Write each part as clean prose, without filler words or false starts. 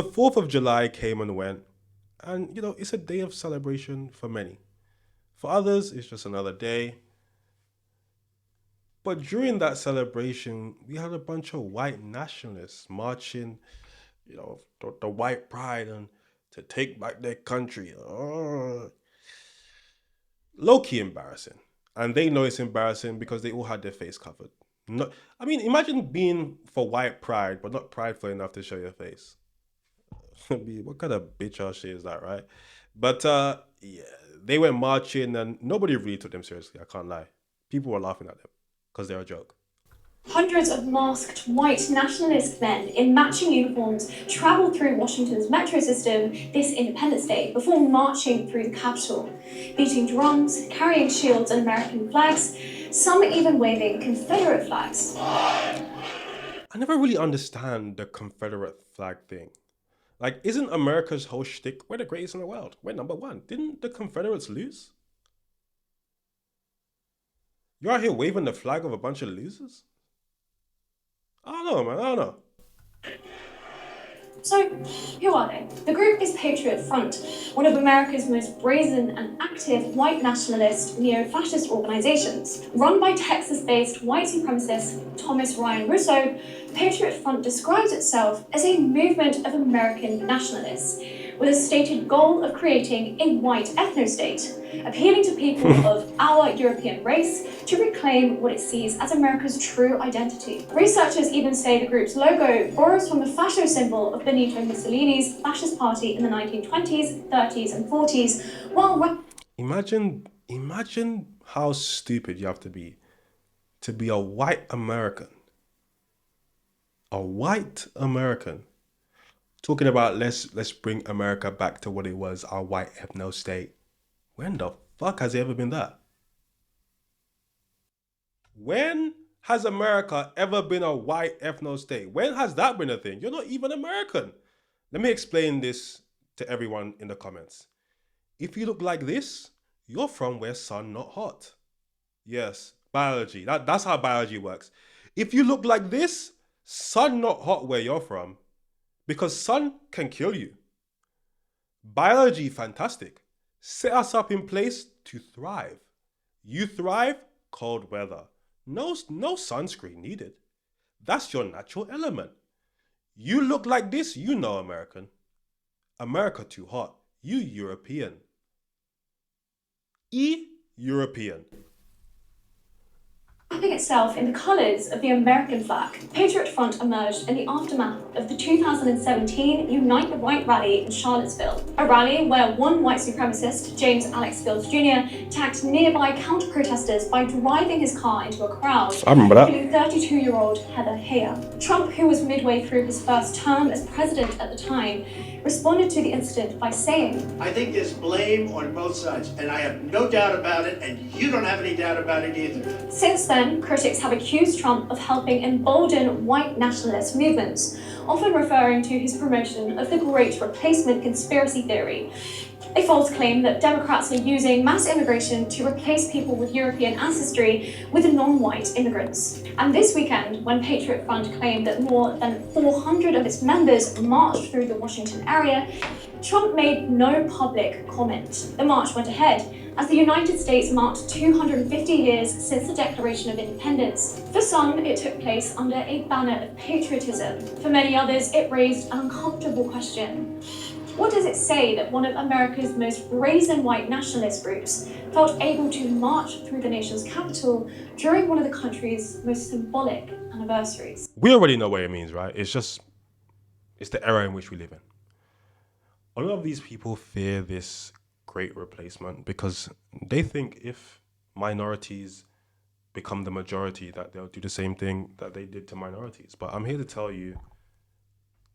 The 4th of July came and went, and it's a day of celebration for many. For others, it's just another day. But during that celebration, we had a bunch of white nationalists marching, the white pride and to take back their country. Low key embarrassing. And they know it's embarrassing because they all had their face covered. No, I mean, imagine being for white pride, but not prideful enough to show your face. What kind of bitch ass shit is that, right? But yeah, they went marching and nobody really took them seriously. I can't lie. People were laughing at them because they're a joke. Hundreds of masked white nationalist men in matching uniforms travelled through Washington's metro system this Independence Day before marching through the Capitol, beating drums, carrying shields and American flags, some even waving Confederate flags. I never really understand the Confederate flag thing. Like, isn't America's whole shtick, we're the greatest in the world? We're number one. Didn't the Confederates lose? You're out here waving the flag of a bunch of losers? I don't know, man. I don't know. So, who are they? The group is Patriot Front, one of America's most brazen and active white nationalist neo-fascist organizations. Run by Texas-based white supremacist Thomas Ryan Russo, Patriot Front describes itself as a movement of American nationalists, with a stated goal of creating a white ethno-state, appealing to people of our European race to reclaim what it sees as America's true identity. Researchers even say the group's logo borrows from the fascio symbol of Benito Mussolini's fascist party in the 1920s, 30s, and 40s, while Imagine how stupid you have to be a white American. A white American talking about let's bring America back to what it was, our white ethno state. When the fuck has it ever been that? When has America ever been a white ethno state? When has that been a thing? You're not even American. Let me explain this to everyone in the comments. If you look like this, you're from where sun not hot. Yes, biology. That's how biology works. If you look like this, sun not hot where you're from, because sun can kill you. Biology, fantastic. Set us up in place to thrive. You thrive, cold weather. No sunscreen needed. That's your natural element. You look like this, you know American. America too hot. You European. European. wrapping itself in the colours of the American flag. Patriot Front emerged in the aftermath of the 2017 Unite the Right rally in Charlottesville, a rally where one white supremacist, James Alex Fields Jr., attacked nearby counter-protesters by driving his car into a crowd, I remember that. killing 32-year-old Heather Heyer. Trump, who was midway through his first term as president at the time, responded to the incident by saying, I think there's blame on both sides, and I have no doubt about it, and you don't have any doubt about it either. Since then, critics have accused Trump of helping embolden white nationalist movements, often referring to his promotion of the Great Replacement conspiracy theory, a false claim that Democrats are using mass immigration to replace people with European ancestry with non-white immigrants. And this weekend, when Patriot Front claimed that more than 400 of its members marched through the Washington area, Trump made no public comment. The march went ahead as the United States marked 250 years since the Declaration of Independence. For some, it took place under a banner of patriotism. For many others, it raised an uncomfortable question. What does it say that one of America's most brazen white nationalist groups felt able to march through the nation's capital during one of the country's most symbolic anniversaries? We already know what it means, right? It's the era in which we live in. A lot of these people fear this great replacement because they think if minorities become the majority that they'll do the same thing that they did to minorities. But I'm here to tell you,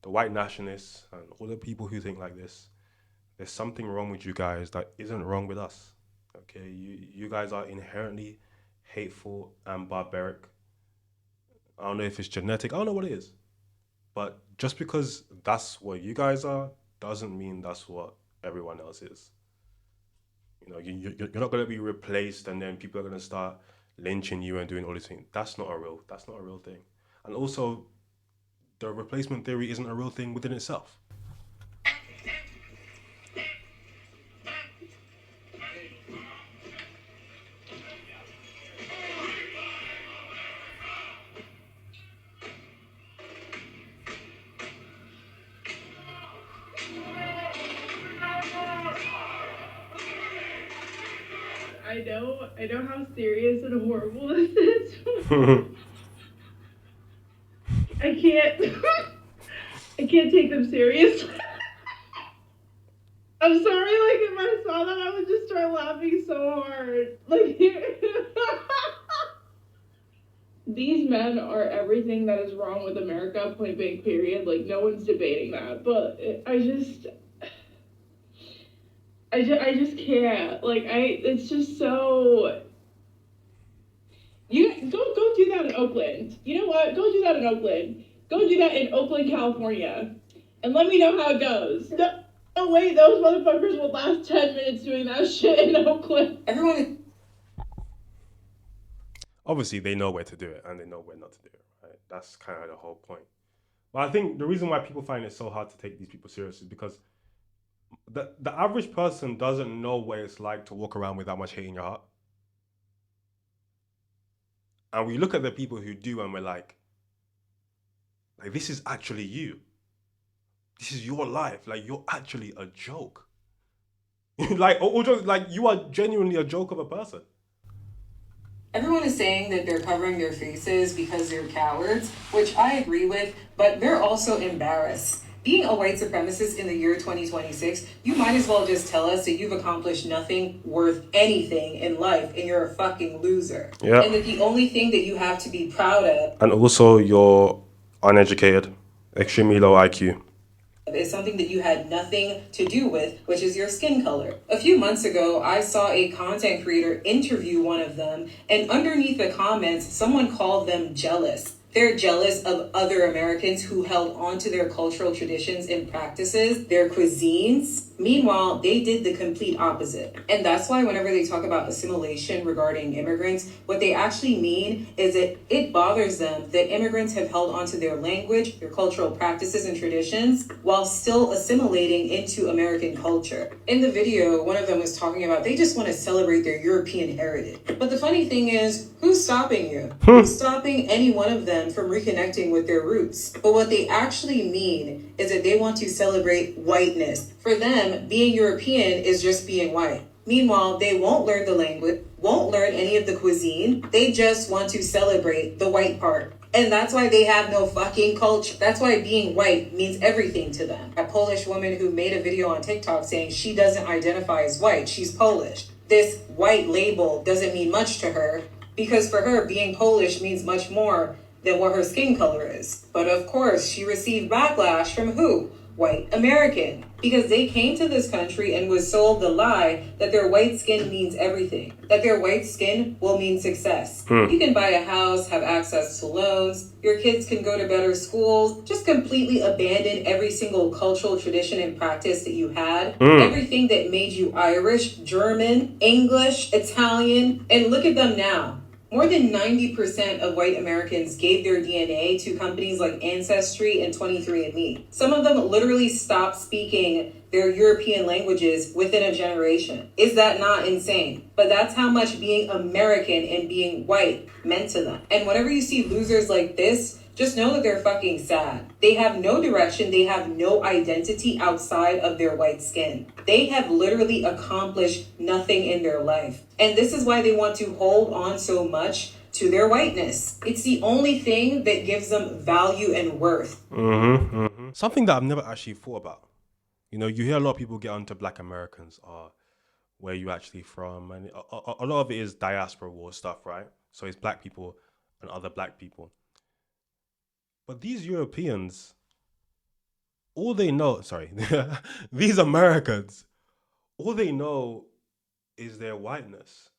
the white nationalists and all the people who think like this, there's something wrong with you guys that isn't wrong with us. Okay, you guys are inherently hateful and barbaric. I don't know if it's genetic. I don't know what it is. But just because that's what you guys are doesn't mean that's what everyone else is. You're not going to be replaced, and then people are going to start lynching you and doing all these things. That's not a real thing. And also, the replacement theory isn't a real thing within itself. I know how serious and horrible this is. I can't I can't take them seriously. I'm sorry, like if I saw that I would just start laughing so hard. Like these men are everything that is wrong with America, point blank period. Like no one's debating that. But I just can't. It's just so. You go do that in Oakland. You know what? Go do that in Oakland. Go do that in Oakland, California, and let me know how it goes. No way, those motherfuckers will last 10 minutes doing that shit in Oakland. Everyone. Obviously, they know where to do it and they know where not to do it. Right? That's kind of the whole point. But I think the reason why people find it so hard to take these people seriously is because the average person doesn't know what it's like to walk around with that much hate in your heart. And we look at the people who do and we're like this is actually you. This is your life. Like you're actually a joke. like you are genuinely a joke of a person. Everyone is saying that they're covering their faces because they're cowards, which I agree with, but they're also embarrassed. Being a white supremacist in the year 2026, you might as well just tell us that you've accomplished nothing worth anything in life and you're a fucking loser. Yeah. And that the only thing that you have to be proud of, and also you're uneducated, extremely low IQ, is something that you had nothing to do with, which is your skin color. A few months ago, I saw a content creator interview one of them, and underneath the comments, someone called them jealous. They're jealous of other Americans who held on to their cultural traditions and practices, their cuisines. Meanwhile, they did the complete opposite. And that's why whenever they talk about assimilation regarding immigrants, what they actually mean is that it bothers them that immigrants have held onto their language, their cultural practices and traditions, while still assimilating into American culture. In the video, one of them was talking about they just want to celebrate their European heritage. But the funny thing is, who's stopping you? Who's stopping any one of them from reconnecting with their roots? But what they actually mean is that they want to celebrate whiteness. For them, being European is just being white. Meanwhile, they won't learn the language, won't learn any of the cuisine. They just want to celebrate the white part. And that's why they have no fucking culture. That's why being white means everything to them. A Polish woman who made a video on TikTok saying she doesn't identify as white, she's Polish. This white label doesn't mean much to her because for her, being Polish means much more than what her skin color is. But of course, she received backlash from who? White American, because they came to this country and was sold the lie that their white skin means everything, that their white skin will mean success. You can buy a house, have access to loans, your kids can go to better schools, just completely abandon every single cultural tradition and practice that you had, everything that made you Irish, German, English, Italian, and look at them now. More than 90% of white Americans gave their DNA to companies like Ancestry and 23andMe. Some of them literally stopped speaking their European languages within a generation. Is that not insane? But that's how much being American and being white meant to them. And whenever you see losers like this, just know that they're fucking sad. They have no direction. They have no identity outside of their white skin. They have literally accomplished nothing in their life. And this is why they want to hold on so much to their whiteness. It's the only thing that gives them value and worth. Something that I've never actually thought about. You know, you hear a lot of people get onto Black Americans, where are you actually from? And a lot of it is diaspora war stuff, right? So it's Black people and other Black people. But these Europeans, all they know, these Americans, all they know is their whiteness.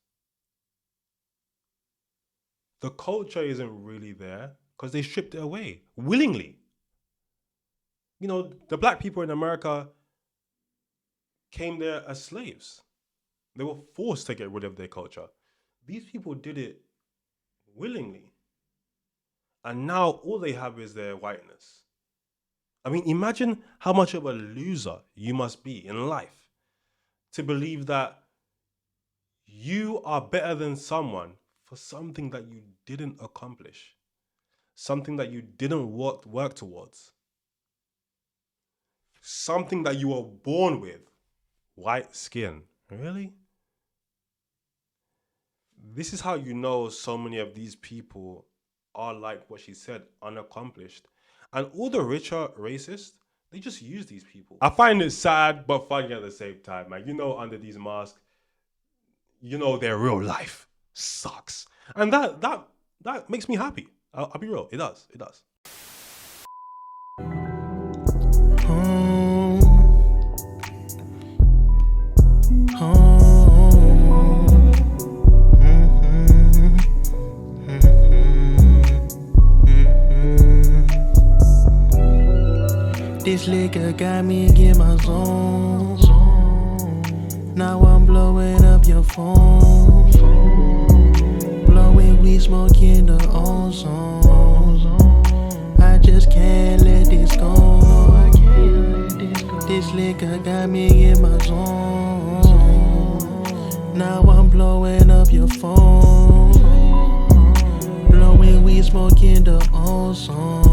The culture isn't really there because they stripped it away willingly. You know, the Black people in America came there as slaves. They were forced to get rid of their culture. These people did it willingly. And now all they have is their whiteness. I mean, imagine how much of a loser you must be in life to believe that you are better than someone for something that you didn't accomplish, something that you didn't work towards, something that you were born with, white skin. Really? This is how you know so many of these people are like what she said, unaccomplished. And all the richer racists, they just use these people. I find it sad but funny at the same time, man. You know, under these masks, you know their real life sucks. And that makes me happy. I'll be real. It does. It does. This liquor got me in my zone. Now I'm blowing up your phone. Blowing weed, smoking the ozone. I just can't let this go. This liquor got me in my zone. Now I'm blowing up your phone. Blowing weed, smoking the ozone.